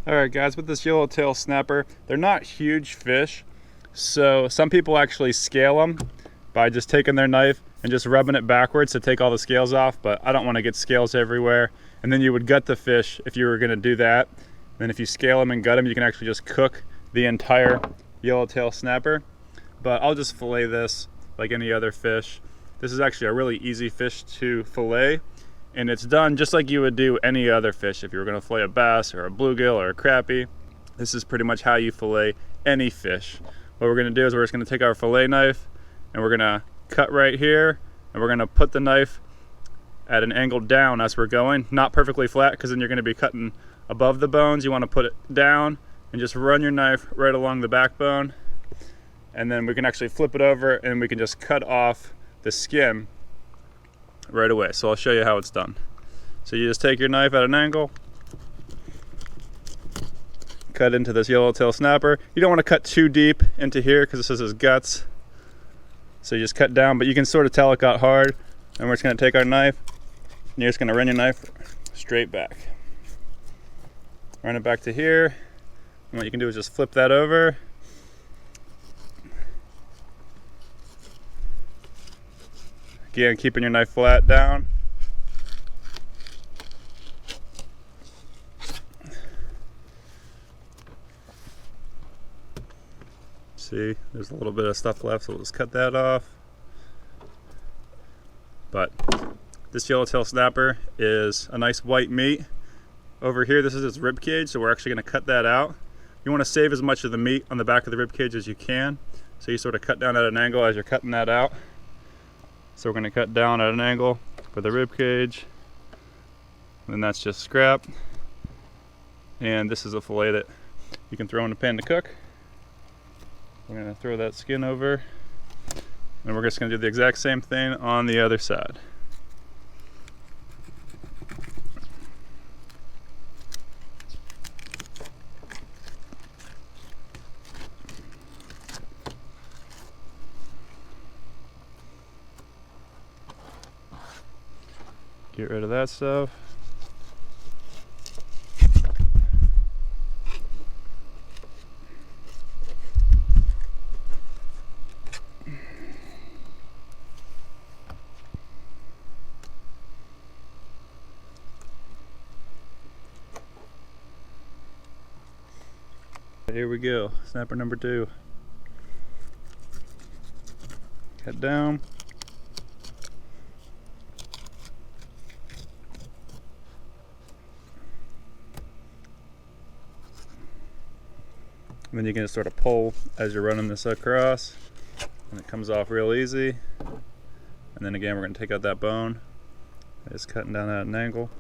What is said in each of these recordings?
Alright guys, with this yellowtail snapper, they're not huge fish, so some people actually scale them by just taking their knife and just rubbing it backwards to take all the scales off, but I don't want to get scales everywhere. And then you would gut the fish if you were going to do that. Then if you scale them and gut them, you can actually just cook the entire yellowtail snapper. But I'll just fillet this like any other fish. This is actually a really easy fish to fillet. And it's done just like you would do any other fish. If you were going to fillet a bass or a bluegill or a crappie, this is pretty much how you fillet any fish. What we're going to do is we're just going to take our fillet knife and we're going to cut right here, and we're going to put the knife at an angle down as we're going, not perfectly flat, because then you're going to be cutting above the bones. You want to put it down and just run your knife right along the backbone, and then we can actually flip it over and we can just cut off the skin right away. So I'll show you how it's done. So you just take your knife at an angle, cut into this yellowtail snapper. You don't want to cut too deep into here because this is his guts. So you just cut down, but you can sort of tell it got hard. And we're just going to take our knife and you're just going to run your knife straight back. Run it back to here. And what you can do is just flip that over. Again, keeping your knife flat down. See, there's a little bit of stuff left, so we'll just cut that off. But this yellowtail snapper is a nice white meat. Over here, this is its rib cage, so we're actually going to cut that out. You want to save as much of the meat on the back of the rib cage as you can. So you sort of cut down at an angle as you're cutting that out. So we're going to cut down at an angle for the rib cage. And that's just scrap. And this is a fillet that you can throw in the pan to cook. We're going to throw that skin over. And we're just going to do the exact same thing on the other side. Get rid of that stuff. Here we go, snapper number 2. Cut down. And then you can just sort of pull as you're running this across, and it comes off real easy. And then again, we're going to take out that bone. Just cutting down at an angle.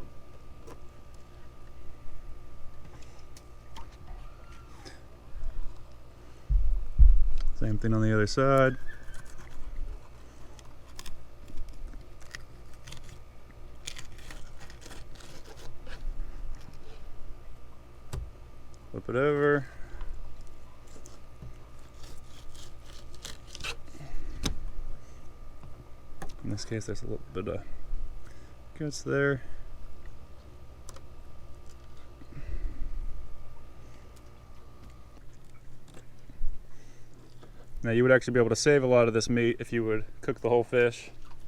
Same thing on the other side. Flip it over. In this case, there's a little bit of guts there. Now you would actually be able to save a lot of this meat if you would cook the whole fish.